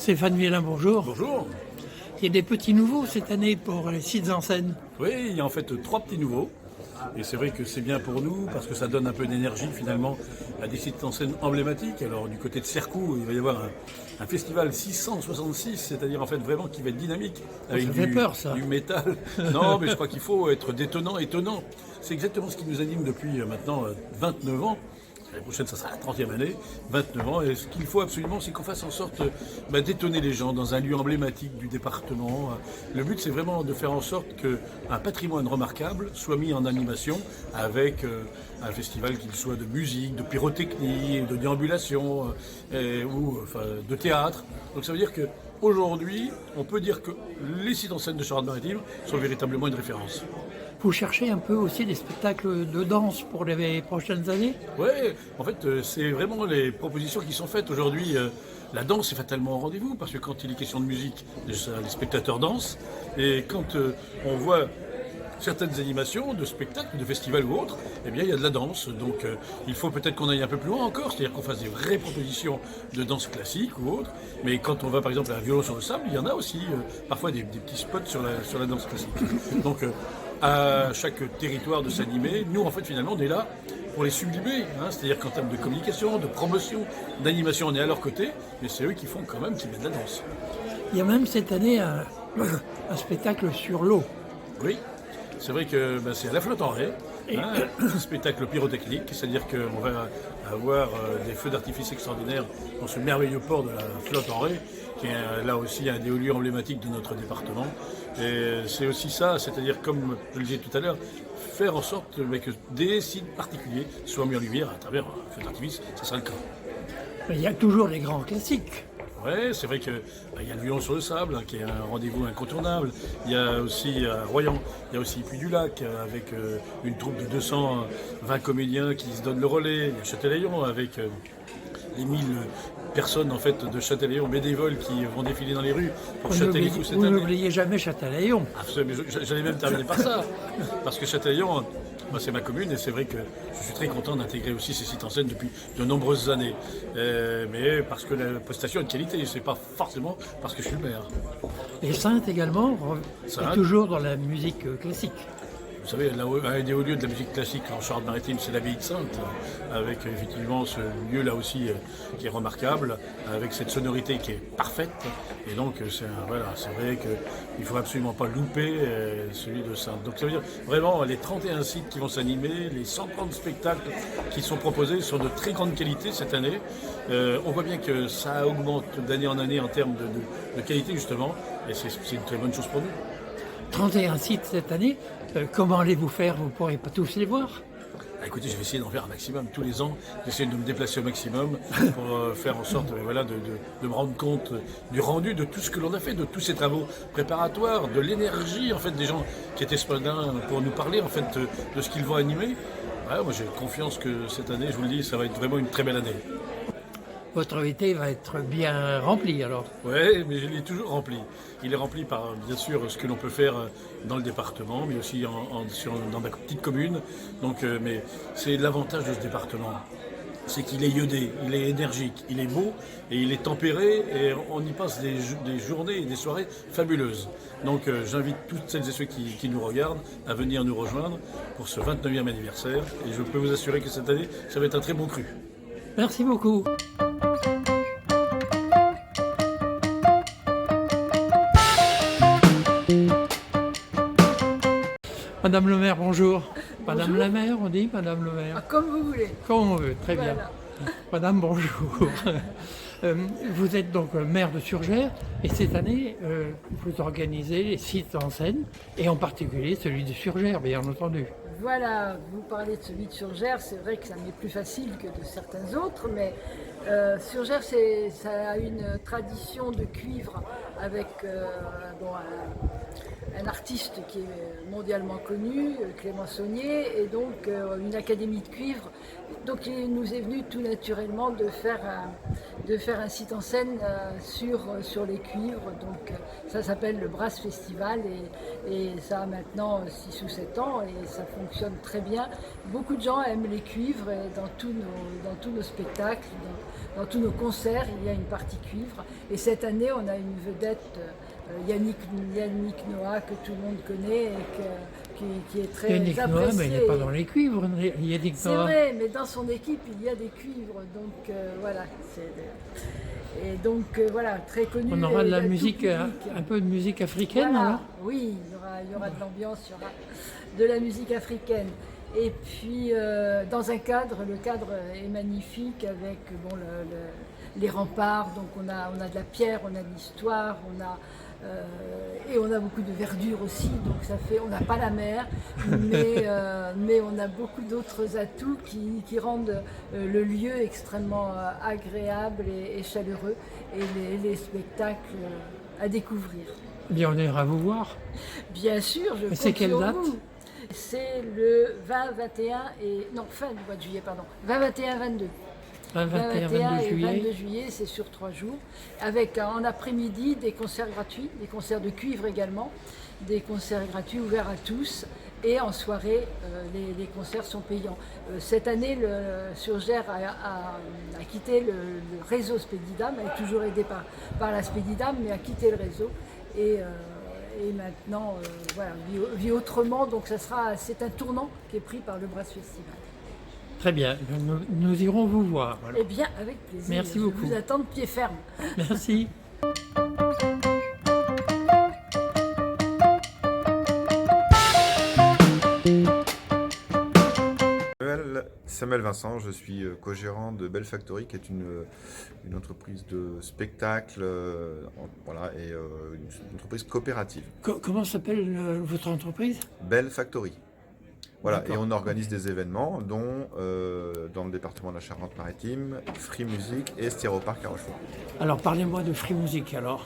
Stéphane Villain, bonjour. Bonjour. Il y a des petits nouveaux cette année pour les sites en scène. Oui, il y a en fait 3 petits nouveaux. Et c'est vrai que c'est bien pour nous parce que ça donne un peu d'énergie finalement à des sites en scène emblématiques. Alors du côté de Cercoux, il va y avoir un festival 666, c'est-à-dire en fait vraiment qui va être dynamique. Avec Ça fait peur ça. Du métal. Non, mais je crois qu'il faut être détonnant, étonnant. C'est exactement ce qui nous anime depuis maintenant 29 ans. L'année prochaine, ça sera la 30e année, 29 ans. Et ce qu'il faut absolument, c'est qu'on fasse en sorte d'étonner les gens dans un lieu emblématique du département. Le but, c'est vraiment de faire en sorte qu'un patrimoine remarquable soit mis en animation avec un festival qu'il soit de musique, de pyrotechnie, de déambulation ou de théâtre. Donc ça veut dire qu'aujourd'hui, on peut dire que les sites en scène de Charente-Maritime sont véritablement une référence. Vous cherchez un peu aussi des spectacles de danse pour les prochaines années? Oui, en fait, c'est vraiment les propositions qui sont faites aujourd'hui. La danse est fatalement au rendez-vous parce que quand il est question de musique, les spectateurs dansent. Et quand on voit certaines animations de spectacles, de festivals ou autres, eh bien il y a de la danse. Donc il faut peut-être qu'on aille un peu plus loin encore, c'est-à-dire qu'on fasse des vraies propositions de danse classique ou autre. Mais quand on va par exemple à la violon sur le sable, il y en a aussi parfois des petits spots sur la danse classique. Donc à chaque territoire de s'animer, nous en fait finalement on est là pour les sublimer, c'est-à-dire qu'en termes de communication, de promotion, d'animation, on est à leur côté, mais c'est eux qui font quand même, qui mettent de la danse. Il y a même cette année un spectacle sur l'eau. Oui. C'est vrai que c'est à la flotte en raie, un spectacle pyrotechnique, c'est-à-dire qu'on va avoir des feux d'artifice extraordinaires dans ce merveilleux port de la flotte en raie, qui est là aussi un des hauts lieux emblématiques de notre département. Et c'est aussi ça, c'est-à-dire comme je le disais tout à l'heure, faire en sorte que des sites particuliers soient mis en lumière à travers un feu d'artifice, ça sera le cas. Mais il y a toujours les grands classiques. Oui, c'est vrai qu'il y a le violon sur le sable, qui est un rendez-vous incontournable. Il y a aussi Royan, il y a aussi Puy-du-Lac, avec une troupe de 220 comédiens qui se donnent le relais. Il y a Châtelaillon, avec les 1000 personnes en fait, de Châtelaillon bénévoles qui vont défiler dans les rues pour Châtelaillon cette année. Vous n'oubliez jamais Châtelaillon. Absolument, j'allais même terminer par ça, parce que Châtelaillon, c'est ma commune et c'est vrai que je suis très content d'intégrer aussi ces sites en scène depuis de nombreuses années. Mais parce que la prestation est de qualité, c'est pas forcément parce que je suis le maire. Et Saintes également, est toujours dans la musique classique. Vous savez, un des hauts lieux de la musique classique en Charente-Maritime, c'est l'abbaye de Saintes, avec effectivement ce lieu là aussi qui est remarquable, avec cette sonorité qui est parfaite. Et donc, c'est vrai qu'il ne faut absolument pas louper celui de Saintes. Donc, ça veut dire vraiment les 31 sites qui vont s'animer, les 130 spectacles qui sont proposés sont de très grande qualité cette année. On voit bien que ça augmente d'année en année en termes de qualité, justement, et c'est une très bonne chose pour nous. 31 sites cette année, comment allez-vous faire? Vous ne pourrez pas tous les voir? Écoutez, je vais essayer d'en faire un maximum tous les ans. J'essaie de me déplacer au maximum pour faire en sorte de me rendre compte du rendu de tout ce que l'on a fait, de tous ces travaux préparatoires, de l'énergie en fait des gens qui étaient spadins pour nous parler en fait de ce qu'ils vont animer. Ouais, moi j'ai confiance que cette année, je vous le dis, ça va être vraiment une très belle année. Votre été va être bien rempli alors? Oui, mais je l'ai toujours rempli. Il est rempli par, bien sûr, ce que l'on peut faire dans le département, mais aussi dans ma petite commune. Donc, mais c'est l'avantage de ce département. C'est qu'il est iodé, il est énergique, il est beau et il est tempéré et on y passe des journées et des soirées fabuleuses. Donc j'invite toutes celles et ceux qui nous regardent à venir nous rejoindre pour ce 29e anniversaire et je peux vous assurer que cette année, ça va être un très bon cru. Merci beaucoup. Madame le maire, bonjour. Madame la maire, on dit Madame le maire. Comme vous voulez. Comme on veut, très bien. Voilà. Madame, bonjour. Vous êtes donc maire de Surgères et cette année, vous organisez les sites en scène et en particulier celui de Surgères, bien entendu. Voilà, vous parlez de celui de Surgères, c'est vrai que ça m'est plus facile que de certains autres, mais Surgères, ça a une tradition de cuivre avec un artiste qui est mondialement connu, Clément Saunier, et donc une académie de cuivre. Donc il nous est venu tout naturellement de faire un site en scène sur les cuivres. Donc ça s'appelle le Brass Festival et ça a maintenant 6 ou 7 ans et ça fonctionne très bien. Beaucoup de gens aiment les cuivres et dans tous nos spectacles, dans tous nos concerts, il y a une partie cuivre. Et cette année, on a une vedette, Yannick Noah, que tout le monde connaît et qui est très Yannick apprécié. Noah, mais il n'est pas dans les cuivres, Yannick C'est Noah. vrai, mais dans son équipe, il y a des cuivres, donc voilà. Et donc voilà, très connu. On aura de la tout musique, public. un peu de musique africaine, Voilà, alors oui, il y aura de l'ambiance, il y aura de la musique africaine. Et puis dans un cadre, le cadre est magnifique avec les remparts, donc on a de la pierre, on a de l'histoire, et on a beaucoup de verdure aussi, donc ça fait, on n'a pas la mer, mais on a beaucoup d'autres atouts qui rendent le lieu extrêmement agréable et chaleureux, et les spectacles à découvrir. Eh bien, on ira vous voir. Bien sûr, je compte C'est quelle sur date? vous. C'est le 20, 21 et... Non, fin du mois de juillet, pardon. 20, 21, 22. 20, 21, 22 et juillet. 22 juillet, c'est sur 3 jours. Avec en après-midi des concerts gratuits, des concerts de cuivre également, des concerts gratuits ouverts à tous. Et en soirée, les concerts sont payants. Cette année, le Surgère a quitté le réseau Spédidam, elle est toujours aidée par la Spédidam, mais a quitté le réseau. Et maintenant, voilà, vit autrement. Donc c'est un tournant qui est pris par le Brass Festival. Très bien, nous irons vous voir. Alors. Eh bien, avec plaisir. Merci beaucoup. Je vous attends de pied ferme. Merci. Samuel Vincent, je suis co-gérant de Belle Factory, qui est une entreprise de spectacle, voilà, et une entreprise coopérative. Comment s'appelle votre entreprise? Belle Factory. Voilà, et D'accord. on organise des événements, dont dans le département de la Charente-Maritime, Free Music et Stéréoparc à Rochefort. Alors parlez-moi de Free Music alors.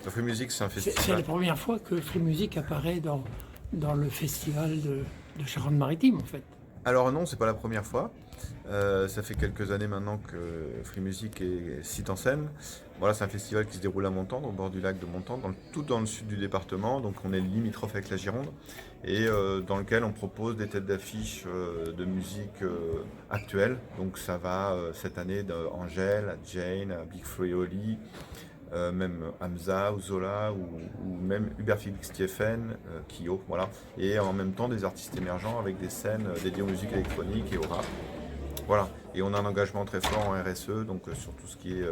Le Free Music, c'est un C'est festival. la première fois que Free Music apparaît dans le festival de Charente-Maritime en fait. Alors non, c'est pas la première fois. Ça fait quelques années maintenant que Free Music est site en scène. Voilà, c'est un festival qui se déroule à Montendre, au bord du lac de Montendre, tout dans le sud du département. Donc on est limitrophe avec la Gironde et dans lequel on propose des têtes d'affiche de musique actuelle. Donc ça va cette année d'Angèle à Jane, à Big Flo et Oli, même Hamza ou Zola ou même Hubert Félix Stieffen, Kyo, voilà. Et en même temps des artistes émergents avec des scènes dédiées aux musiques électroniques et au rap. Voilà, et on a un engagement très fort en RSE, donc sur tout ce qui est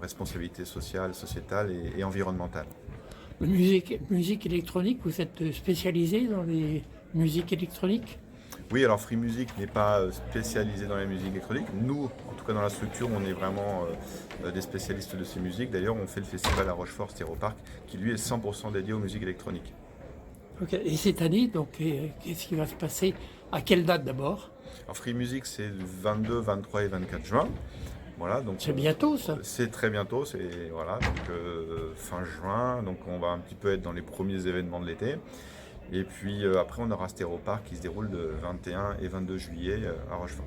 responsabilité sociale, sociétale et environnementale. Musique électronique, vous êtes spécialisé dans les musiques électroniques? Oui, alors Free Music n'est pas spécialisé dans la musique électronique. Nous, en tout cas dans la structure, on est vraiment des spécialistes de ces musiques. D'ailleurs, on fait le festival à Rochefort, Stéréoparc, qui lui est 100% dédié aux musiques électroniques. Ok. Et cette année, donc, qu'est-ce qui va se passer? À quelle date d'abord? Alors Free Music, c'est le 22, 23 et 24 juin. Voilà, donc C'est bientôt ça. c'est très bientôt, c'est voilà, donc fin juin. Donc on va un petit peu être dans les premiers événements de l'été. Et puis après, on aura Stéréoparc qui se déroule de 21 et 22 juillet à Rochefort.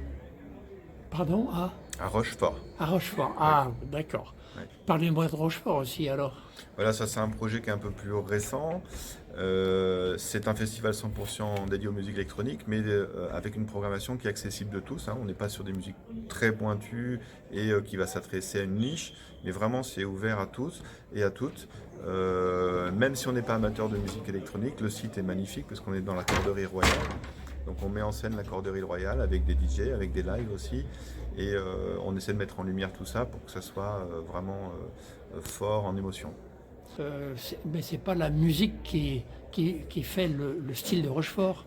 Pardon, À Rochefort. à Rochefort. Ah, d'accord. Ouais. Parlez-moi de Rochefort aussi alors. Voilà, ça c'est un projet qui est un peu plus récent. C'est un festival 100% dédié aux musiques électroniques, mais avec une programmation qui est accessible de tous. Hein. On n'est pas sur des musiques très pointues et qui va s'adresser à une niche, mais vraiment c'est ouvert à tous et à toutes. Même si on n'est pas amateur de musique électronique, le site est magnifique parce qu'on est dans la Corderie Royale. Donc on met en scène la Corderie Royale avec des DJ, avec des lives aussi. Et on essaie de mettre en lumière tout ça pour que ça soit vraiment fort en émotion. Mais c'est pas la musique qui fait le style de Rochefort.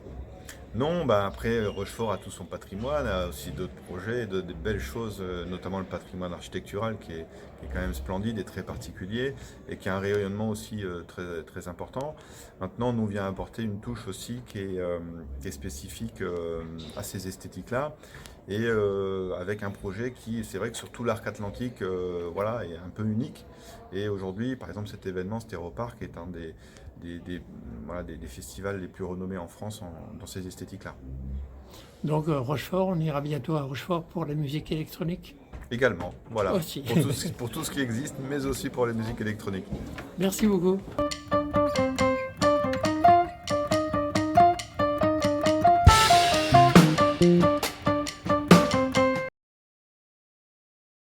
Non, bah après Rochefort a tout son patrimoine, a aussi d'autres projets, de belles choses, notamment le patrimoine architectural qui est quand même splendide et très particulier et qui a un rayonnement aussi très, très important. Maintenant, nous vient apporter une touche aussi qui est spécifique à ces esthétiques-là et avec un projet qui, c'est vrai que sur tout l'arc atlantique, voilà, est un peu unique. Et aujourd'hui, par exemple, cet événement Stéréoparc est des festivals les plus renommés en France dans ces esthétiques-là. Donc Rochefort, on ira bientôt à Rochefort pour la musique électronique. Également, voilà, Aussi. pour tout ce qui existe, mais aussi pour les musiques électroniques. Merci beaucoup.